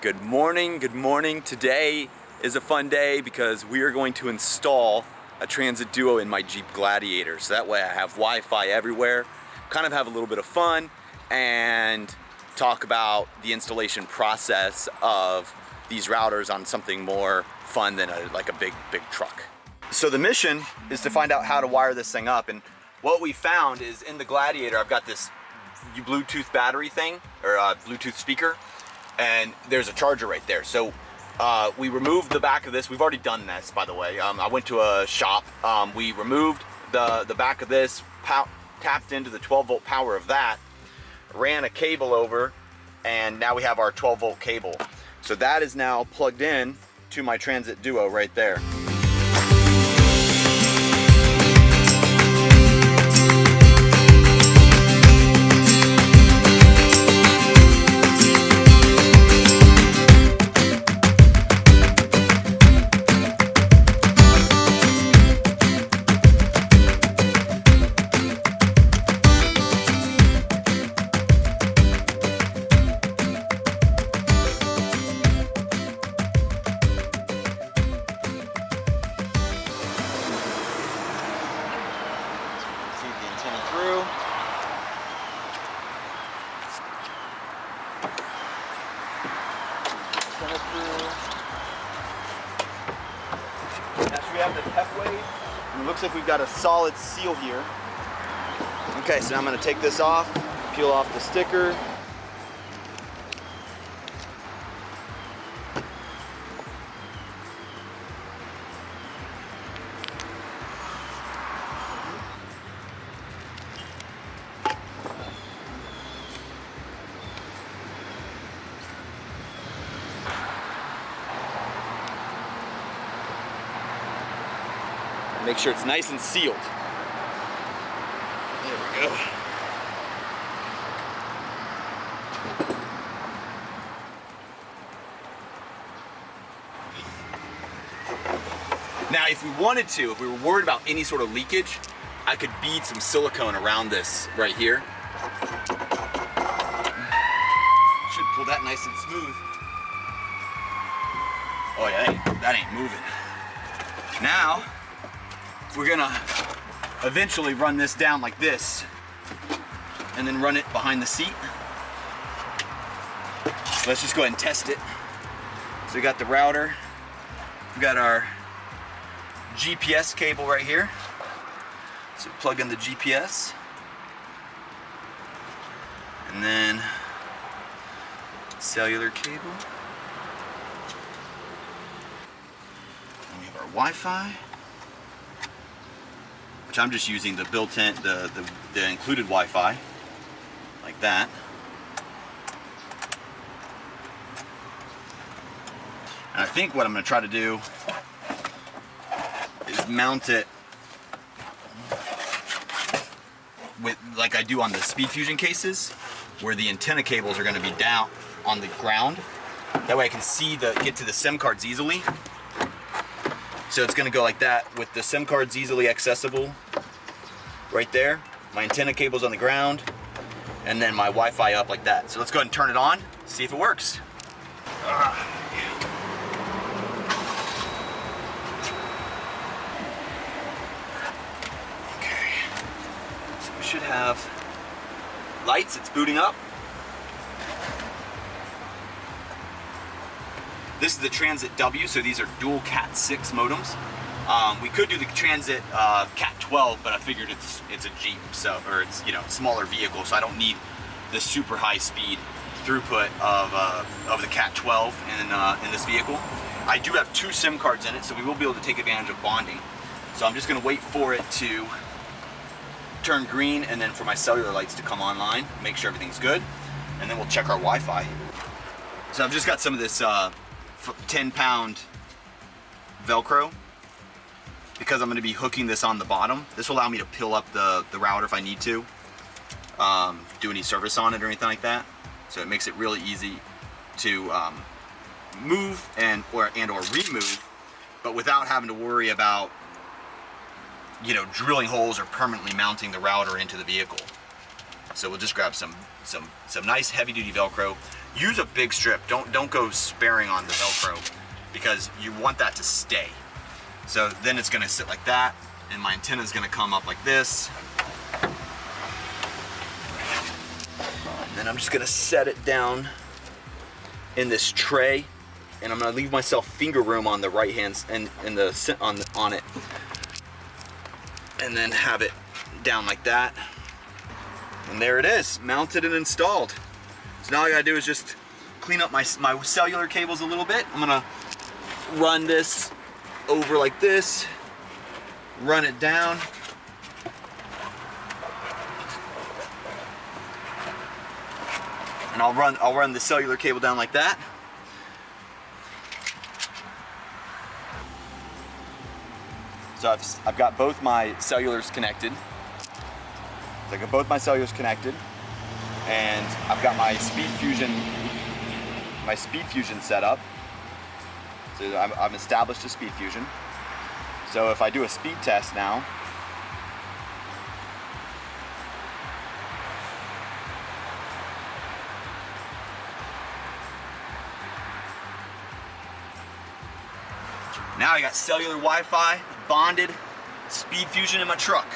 Good morning, good morning. Today is a fun day because we are going to install a Transit Duo in my Jeep Gladiator. So that way I have Wi-Fi everywhere, kind of have a little bit of fun and talk about the installation process of these routers on something more fun than like a big truck. So the mission is to find out how to wire this thing up, and what we found is in the Gladiator I've got this Bluetooth battery thing, or Bluetooth speaker, and there's a charger right there. So we removed the back of this. We've already done this, by the way. I went to a shop. We removed the back of this, tapped into the 12-volt power of that, ran a cable over, and now we have our 12-volt cable. So that is now plugged in to my Transit Duo right there. Through. Next we have the Peplink, and it looks like we've got a solid seal here. Okay, so now I'm going to take this off, peel off the sticker. Make sure it's nice and sealed. There we go. Now, if we wanted to, if we were worried about any sort of leakage, I could bead some silicone around this right here. Should pull that nice and smooth. Oh yeah, that ain't moving. Now, we're gonna eventually run this down like this and then run it behind the seat. So let's just go ahead and test it. So we got the router, we got our GPS cable right here. So plug in the GPS, and then cellular cable. And we have our Wi-Fi, which I'm just using the built-in, the included Wi-Fi, like that. And I think what I'm going to try to do is mount it with, like I do on the SpeedFusion cases, where the antenna cables are going to be down on the ground. That way I can see get to the SIM cards easily. So it's going to go like that, with the SIM cards easily accessible right there. My antenna cable's on the ground, and then my Wi-Fi up like that. So let's go ahead and turn it on, see if it works. Okay, so we should have lights. It's booting up. This is the Transit W, so these are dual Cat 6 modems. We could do the Transit Cat 12, but I figured it's a Jeep, so, or it's, you know, smaller vehicle, so I don't need the super high speed throughput of the Cat 12 in this vehicle. I do have 2 SIM cards in it, so we will be able to take advantage of bonding. So I'm just going to wait for it to turn green, and then for my cellular lights to come online, make sure everything's good, and then we'll check our Wi-Fi. So I've just got some of this 10-pound Velcro, because I'm going to be hooking this on the bottom. This will allow me to peel up the router if I need to, do any service on it or anything like that. So it makes it really easy to move and or remove, but without having to worry about, you know, drilling holes or permanently mounting the router into the vehicle. So we'll just grab some nice heavy-duty Velcro. use a big strip. Don't go sparing on the Velcro, because you want that to stay. So then it's gonna sit like that, and my antenna is gonna come up like this. And then I'm just gonna set it down in this tray, and I'm gonna leave myself finger room on the right hand and on it, and then have it down like that. And there it is, mounted and installed. So now all I gotta do is just clean up my cellular cables a little bit. I'm gonna run this over like this, run it down. And I'll run the cellular cable down like that. So I've got both my cellulars connected. So I got both my cellulars connected, and I've got my speed fusion set up. So I've established a speed fusion. So if I do a speed test now, now I got cellular Wi-Fi, bonded speed fusion in my truck.